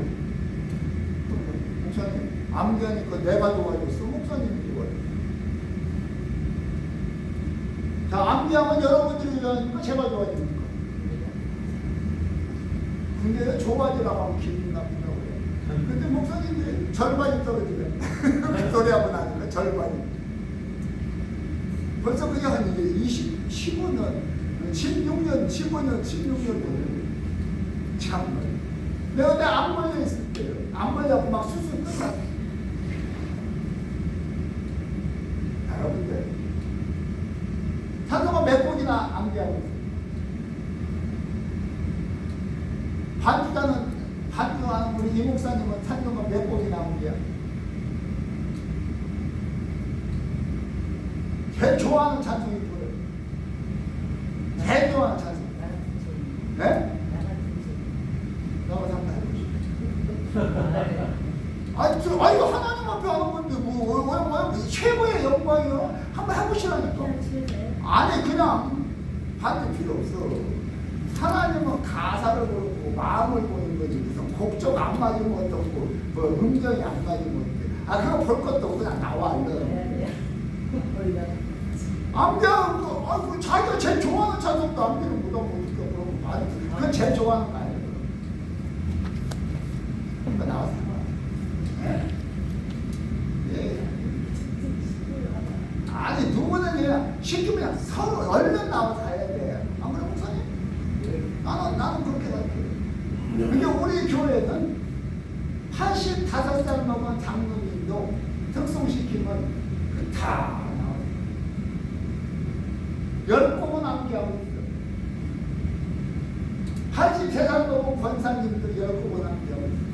목사님, 암기하니까 내가 도와줬어? 목사님이 도와줬어? 자, 암기하면 여러분들이 도와주니까 제가 도와줍니까? 근데 좋아지라고 하면 기분 나쁘다고 해요. 근데 목사님이 절반이 떨어지네. 그 소리 하면 안 돼. 절반이. 벌써 그게 한 이제 15년, 16년, 15년, 16년 됐는데. 참. 내가 그때 안 걸려 있을 때요. 안 걸려갖고 막 수술 끝났어. 여러분들. 찬송가 몇 곡이나 암기하고 있어요. 반주하는 우리 이 목사님은 찬송가 몇 곡이 나온게요? 제일 좋아하는 찬송이 뭐예요? 제일 좋아하는 찬송. 아니 하나님 앞에 하는 건데 뭐 최고의 영광이요. 한번 해보시라니까. 아니 그냥 받을 필요 없어. 하나님은 가사를 보고 마음을 보는 거지. 무슨 곡적 안 맞으면 어떻고 뭐 음정이 안 맞으면 어때. 그거 볼 것도 없고 그냥 나와 얼른. 암기하고 자기가 제일 좋아하는 찬송도 암기를 못하고 어떻게 그러고 그건 제일 좋아하는 거 아니에요. 그거 나와서 아니 누구는 그냥 시키면 서로 얼른 나와서 해야 돼. 안 그래 목사님? 나는 그렇게 생각해. 그러니까 우리 교회는 85살 넘은 장로님도 특송시키면 다 나와요. 10곡은 암기하고 있어. 83살 넘은 권사님도 10곡은 암기하고 있어.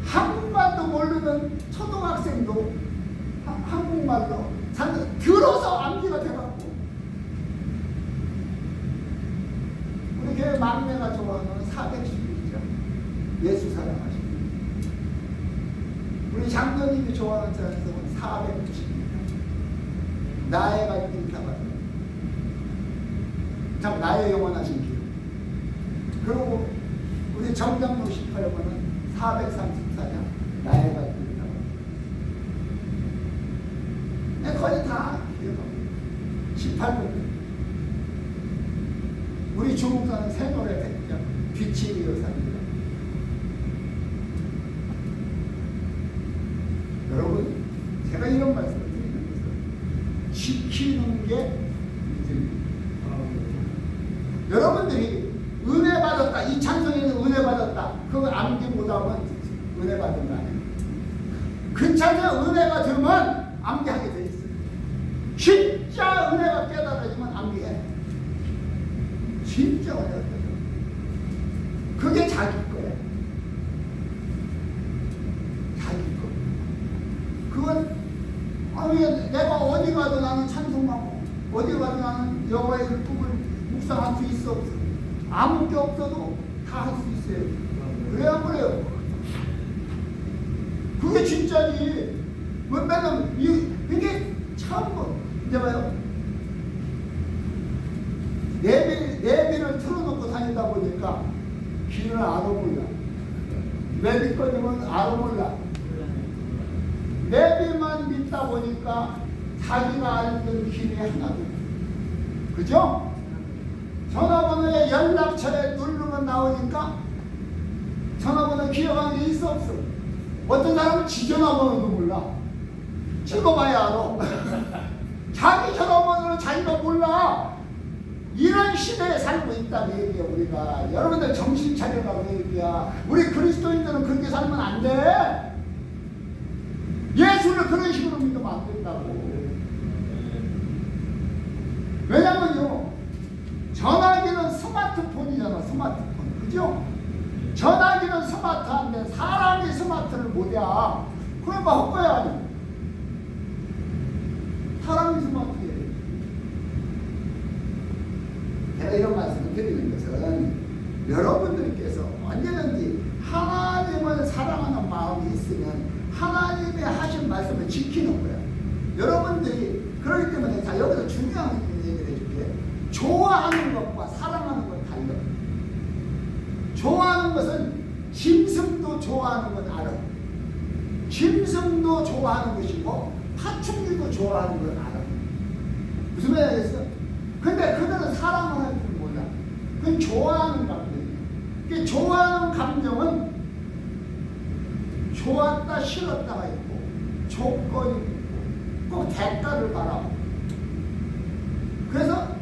한국말도 모르는 초등학생도 한국말로 들어서 암기가 돼갖고 우리 교회 막내가 좋아하는 411장 예수 사랑하시고 우리 장로님이 좋아하는 찬송은 490장 나의 갈길 가봐요. 참 나의 영원하신 길. 그리고 우리 정장로 18번은 434장 나의 갈길 거의 다 기억하고 18분 우리 중국사는 새노래 백장 빛이 여사입니다. 여러분 제가 이런 말씀을 드리는 것은 지키는 게 믿음입니다. 여러분들이 은혜 받았다 이 찬송에는 은혜 받았다 그거 암기 못하면 은혜 받은 거 아니에요. 그 찬송에 은혜가 들면 암기하게 돼 있어요. 진짜 은혜가 깨달아지면 암기해. 진짜 은혜가 깨달아. 그게 자기 거야. 자기 거. 그건 내가 어디 가도 나는 찬송하고 어디 가도 나는 여호와의 율법을 묵상할 수 있어 없어. 아무 게 없어도 다 할 수 있어요. 그래야 그래요. 그게 진짜지. 왜냐면 이게 참 이제 봐요. 내비를 틀어놓고 다니다 보니까 길을 알아 몰라. 내비 꺼지면 알아 몰라. 내비만 믿다 보니까 자기가 알던 길이 하나도. 그죠? 전화번호에 연락처에 누르면 나오니까 전화번호 기억하는 게 있어 없어. 어떤 사람은 지 전화번호도 몰라. 찍어봐야 알아. 자기 전화번호를 자기가 몰라. 이런 시대에 살고 있다는 얘기야 우리가. 여러분들 정신 차려라고 얘기야. 우리 그리스도인들은 그렇게 살면 안 돼. 예수를 그런 식으로 믿으면 안 된다고. 왜냐면요 전화기는 스마트폰이잖아. 스마트폰. 그죠? 전화기는 스마트한데 사람이 스마트를 못해. 그럼 뭐 헛거야 아니. 사람이 스마트해. 제가 이런 말씀을 드리는 것은 여러분들께서 언제든지 하나님을 사랑하는 마음이 있으면 하나님의 하신 말씀을 지키는 거야. 여러분들이 그렇기 때문에 자 여기서 중요한 얘기를 해줄게. 좋아하는 것과 사랑하는 건 달라. 좋아하는 것은 짐승도 좋아하는 건 알아. 짐승도 좋아하는 것이고 파충류도 좋아하는 건 알아. 무슨 말이야 알겠어? 근데 그들은 사랑을 할 줄 몰라. 그건 좋아하는 감정이야. 그 좋아하는 감정은 좋았다 싫었다가 있고 조건이 있고 꼭 대가를 바라고. 그래서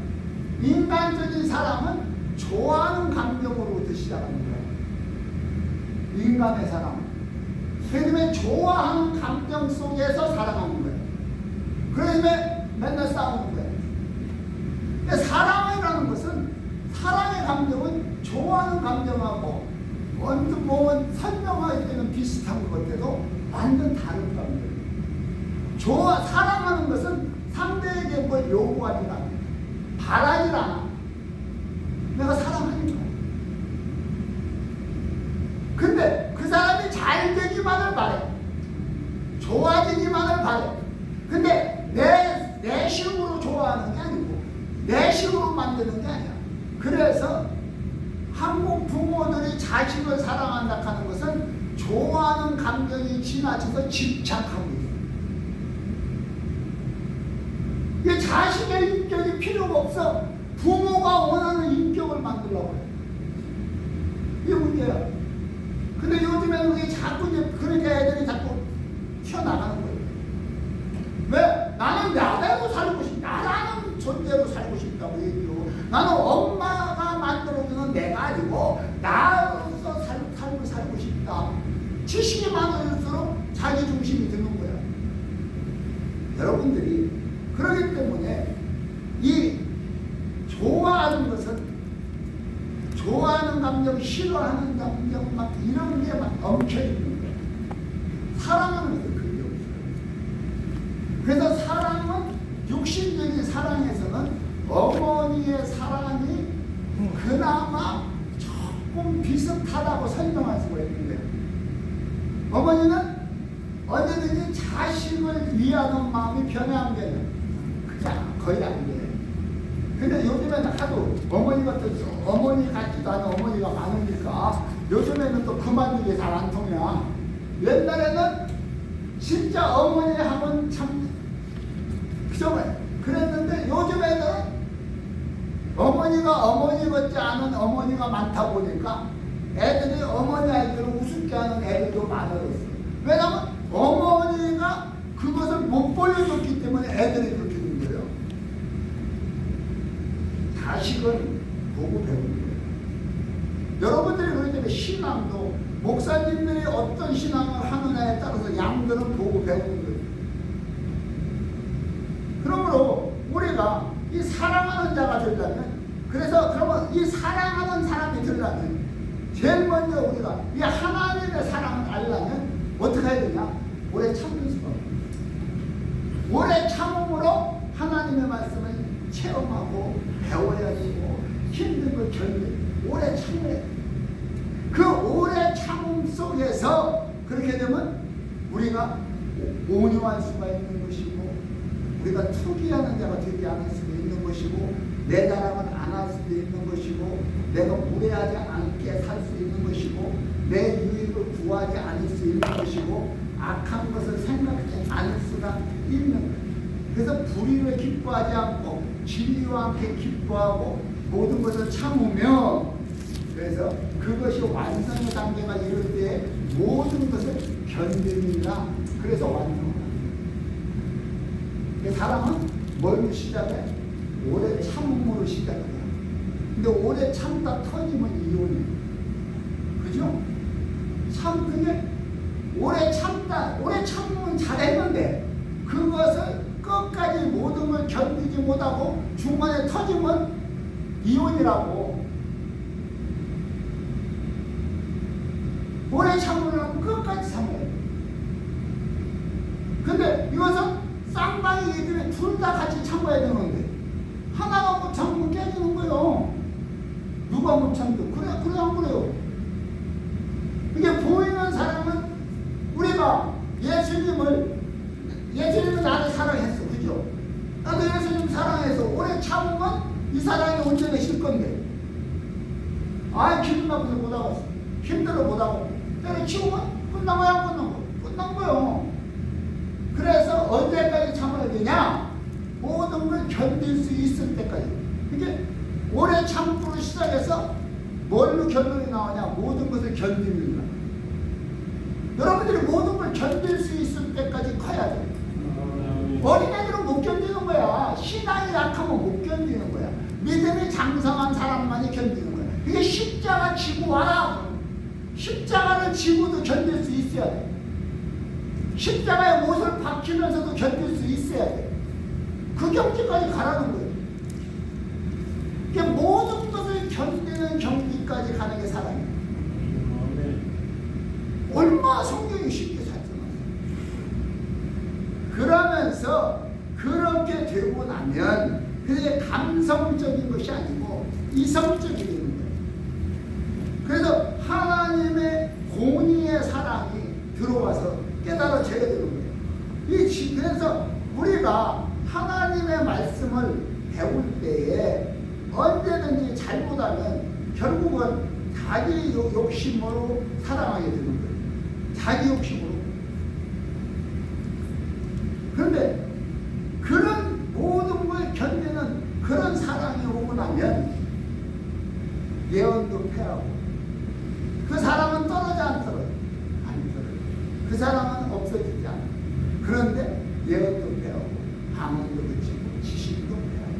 인간적인 사람은 좋아하는 감정으로부터 시작하는 거야. 인간의 사람. 그다음에 좋아하는 감정 속에서 살아가는 거야. 그다음에 맨날 싸우는 거야. 근데 사랑이라는 것은 사랑의 감정은 좋아하는 감정하고 언뜻 보면 설명할 때는 비슷한 것 같아도 완전 다른 감정이에요. 사랑하는 것은 상대에게 뭘 요구하지 않아. 바라지 않아. 내가 사랑하니까. 근데 잘 되기만을 바래. 좋아지기만을 바래. 근데 내 식으로 좋아하는 게 아니고 내 식으로 만드는 게 아니야. 그래서 한국 부모들이 자식을 사랑한다 하는 것은 좋아하는 감정이 지나쳐서 집착하고 있어요. 이게 자식의 인격이 필요가 없어. 부모가 원하는 인격을 만들려고 해요. 이게 문제야. 근데 요즘에는 그게 자꾸 이제 그렇게 애들이 자꾸 튀어나가는 거예요. 왜? 나는 나대로 살고 싶다. 나라는 존재로 살고 싶다고 얘기해요. 나는 엄마가 만들어주는 내가 아니고 나로서 살고 싶다. 지식이 많을수록 자기 중심이 드는 거야. 여러분들이 그러기 때문에 이 좋아하는 것은 좋아하는 감정, 싫어하는 감정 막 이런 게 막 엉켜있는 거야. 사랑하는 것은 그게 없어요. 그래서 사랑은 육신적인 사랑에서는 어머니의 사랑이 그나마 조금 비슷하다고 설명할 수가 있는데, 어머니는 언제든지 자식을 위하는 마음이 변해 안 되는, 그냥 거의 안 돼. 근데 요즘에는 하도 어머니 같지도 않은 어머니가 많으니까 요즘에는 또 그만두기 잘 안 통해. 옛날에는 진짜 어머니하고는 참 정말 그랬는데 요즘에는 어머니가 어머니 같지 않은 어머니가 많다 보니까 애들이 어머니 아이들을 우습게 하는 애들도 많아졌어. 왜냐하면 어머니가 그것을 못 보여줬기 때문에 애들이 그렇게 된 거예요. 자식은 보고 배우는 거예요. 여러분들이 그렇기 때문에 신앙도 목사님들이 어떤 신앙을 하느냐에 따라서 양들은 보고 배우는 거예요. 그러므로 우리가 이 사랑하는 자가 되려면, 그래서 그러면 이 사랑하는 사람이 되려면 제일 먼저 우리가 이 하나님의 사랑을 알려면 어떻게 해야 되냐? 오래 참는 수가 없어요. 오래 참음으로 하나님의 말씀을 체험하고 배워야 되고 힘든 걸 견디고 오래 참아야 돼요. 그 오래 참음 속에서 그렇게 되면 우리가 온유할 수가 있는 것이고, 우리가 투기하는 자가 되지 않을 수도 있는 것이고, 내 자랑은 안 할 수도 있는 것이고, 내가 무례하지 않게 살 수 있는 것이고, 내 유익을 구하지 않을 수 있는 것이고, 악한 것을 생각하지 않을 수가 있는 거예요. 그래서 불의를 기뻐하지 않고 진리와 함께 기뻐하고 모든 것을 참으며, 그래서 그것이 완성의 단계가 이를 때 모든 것을 견디니라. 그래서 완성을 합니다. 사랑은 뭘로 시작해? 오래 참음으로 시작해요. 근데 오래 참다 터지면 이혼이에요. 그죠? 참 그게 오래 참으면 잘했는데 그것을 끝까지 모든 걸 견디지 못하고 중간에 터지면 이혼이라고. 오래 참으려면 끝까지 참아야 돼. 근데 이것은 쌍방이기 때문에 둘 다 같이 참아야 되는데 하나가 못 참으면 깨지는 거예요. 누가 못 참죠? 그래 안 그래요? 이게 보이는 사람은 우리가 예수님은 나를 사랑했어. 그죠? 나도 예수님 사랑해서 오래 참으면 이 사랑이 언제나 실 건데, 기분 나빠서 못하겠어. 힘들어 못하고 때려치우면 끝난 거야, 안 끝난 거? 끝난 거요. 그래서 언제까지 참아야 되냐? 모든 걸 견딜 수 있을 때까지. 이게 오래 참음으로 시작해서 뭘로 결론이 나오냐? 모든 것을 견디는 거야. 여러분들이 모든 걸 견딜 수 있을 때까지 커야 돼. 어린애들은 못 견디는 거야. 신앙이 약하면 못 견디는 거야. 믿음이 장성한 사람만이 견디는 거야. 이게 십자가 지고 와라. 십자가를 지고도 견딜 수 있어야 돼. 십자가에 못을 박히면서도 견딜 수 있어야 돼. 그 경지까지 가라는 거예요. 그러니까 모든 것을 견디는 경지까지 가는 게 사랑이에요. 얼마나 성경이 쉽게 살펴놨어요. 그러면서 그렇게 되고 나면 그게 감성적인 것이 아니고 이성적이 되는 거예요. 그래서 하나님의 공의의 사랑이 들어와서 깨달아져야 되는 거예요. 그래서 우리가 하나님의 말씀을 배울 때에 언제든지 잘못하면 결국은 자기 욕심으로 살아가게 되는 거예요. 자기 욕심으로. 그런데 그런 모든 걸 견디는 그런 사랑이 오고 나면 예언도 패하고, 그 사람은 떨어져 안 떨어져? 안 떨어져. 그 사람은 없어지지 않아. 그런데 예언도 패하고, 방언도 그치고, 지식도 패하고.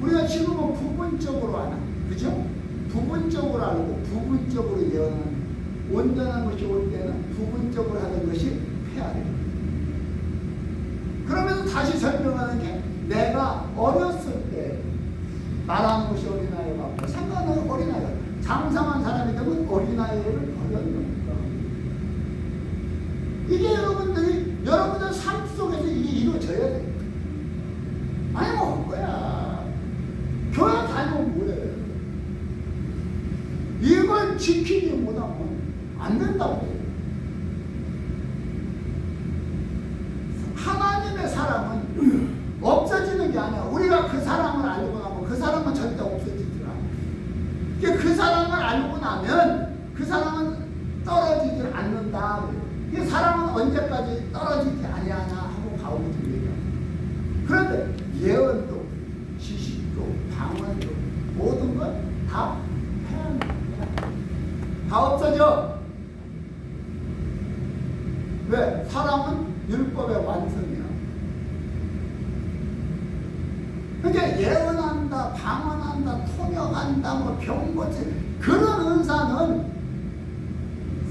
우리가 지금은 부분적으로 하나, 그죠? 부분적으로 알고 부분적으로 예언하는, 온전한 것이 올 때는 부분적으로 하는 것이 패하래요. 그러면서 다시 설명하는 게, 내가 어렸을 때 말하는 것이 어린아이 같고, 생각은 어린아이, 장성한 사람이 되면 어린아이를 버렸는가. 이게 여러분들 삶 속에서 이게 이루어져야 돼. 아니 뭐 거야. 교회 다니면 뭐해. 이걸 지키지 못하면 안 된다고. 하나님의 사랑은 없어지는 게 아니야. 우리가 그 사랑을 알고 나면 그 사랑은 절대 없어지지 않아. 그 사랑을 알고 나면 그 사랑은 떨어지지 않는다. 이 사랑은 언제까지 떨어지지 아니하냐 하고 바울이 얘기합니다. 그런데 예언도 지식도 방언도 모든 건 다 패합니다. 다 없어져. 왜? 사랑은 율법의 완성이야. 그러니까 예언한다, 방언한다, 통역한다, 뭐 병 고치, 그런 은사는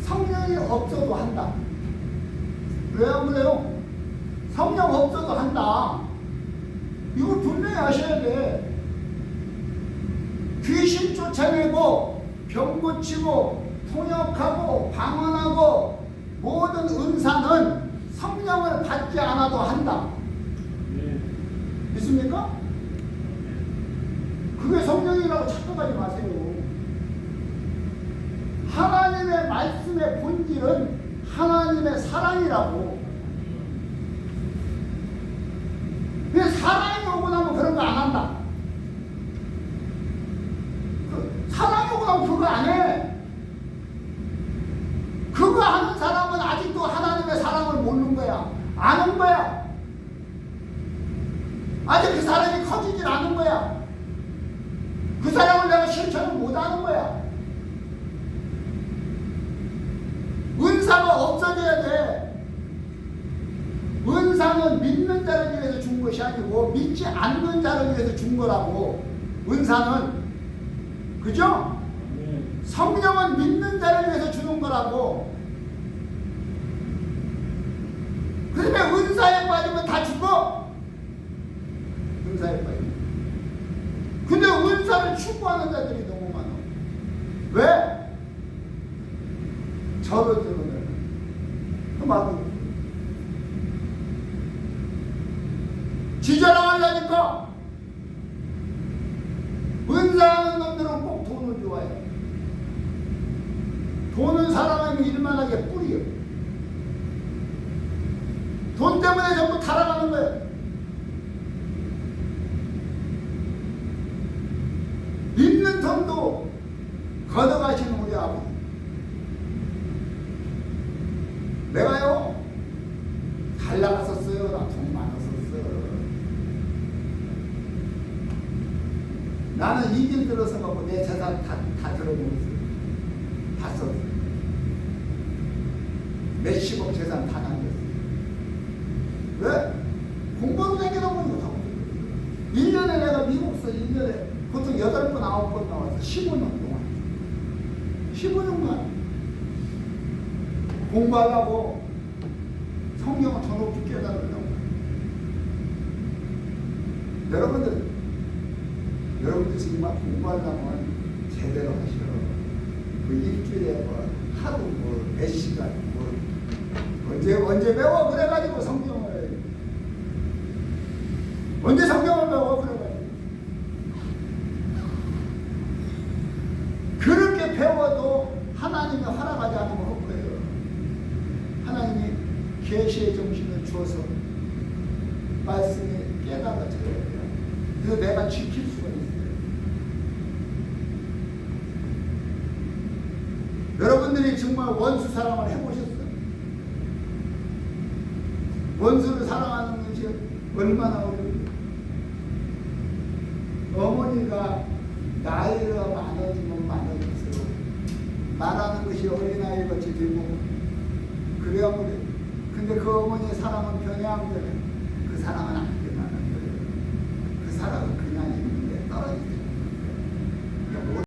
성령이 없어도 한다. 왜요? 그래요? 성령 없어도 한다. 이거 분명히 아셔야 돼. 귀신 쫓아내고 병 고치고 통역하고 방언하고 모든 은사는 성령을 받지 않아도 한다. 믿습니까? 그게 성령이라고 착각하지 마세요. 하나님의 말씀의 본질은 하나님의 사랑이라고. 왜 사랑이 오고 나면 그런 거 안 한다. 사랑이 오고 나면 그거 안 해. 그거 하는 사람은 아직도 하나님의 사랑을 모르는 거야. 아는 거야. 아직 그 사랑이 커지질 않은 거야. 그 사랑을 내가 실천을 못하는 거야. 은사가 없어져야 돼. 은사는 믿는 자를 위해서 준 것이 아니고 믿지 않는 자를 위해서 준 거라고. 은사는, 그죠? 성령은 믿는 자를 위해서 주는 거라고. 그러면 은사에 빠지면 다 죽어. 은사에 빠지면. 근데 은사를 추구하는 자들이 너무 많아. 왜? 저를 들으면 그 말고 지자랑하려니까. 은사하는 놈들은 꼭 돈을 좋아해. 돈은 사람에게 일만하게 뿌리요. 돈 때문에 전부 타락하는 거예요. 있는 돈도 걷어가시는 우리 아버지. 내가요 잘 나갔었어요. 나 돈 많았었어. 나는 이길 들어서 가고 내 재산 다 들어보면서 다 썼어. 몇십억 재산 다 남겼어. 왜? 공부로 생겨나 보는 거죠. 1년에 내가 미국서 1년에 보통 8번, 9번 나와서 15년 동안. 15년간 공부하려고 성경을 더 높이 깨달으려고. 여러분들 정말 공부하려면 제대로 하시오. 그 일주일에 뭐 하루 뭐 몇 시간 뭐 언제 배워 그래가지고 성경을 언제 성경을 배워 그래가지고 그렇게 배워도 하나님이 허락하지 않으면 할 거예요. 계시의 정신을 주어서 말씀이 깨달아져야 돼요. 그래서 내가 지킬 수가 있어요. 여러분들이 정말 원수 사랑을 해보셨어요? 원수를 사랑하는 것이 얼마나 어려워요. 어머니가 나이가 많아지면 많아질수록 말하는 것이 어린아이 같이 되고 그래야 그래. 근데 그 어머니의 사랑은 변해 안 변해. 그 사랑은 안 변하는 거예요. 그 사랑은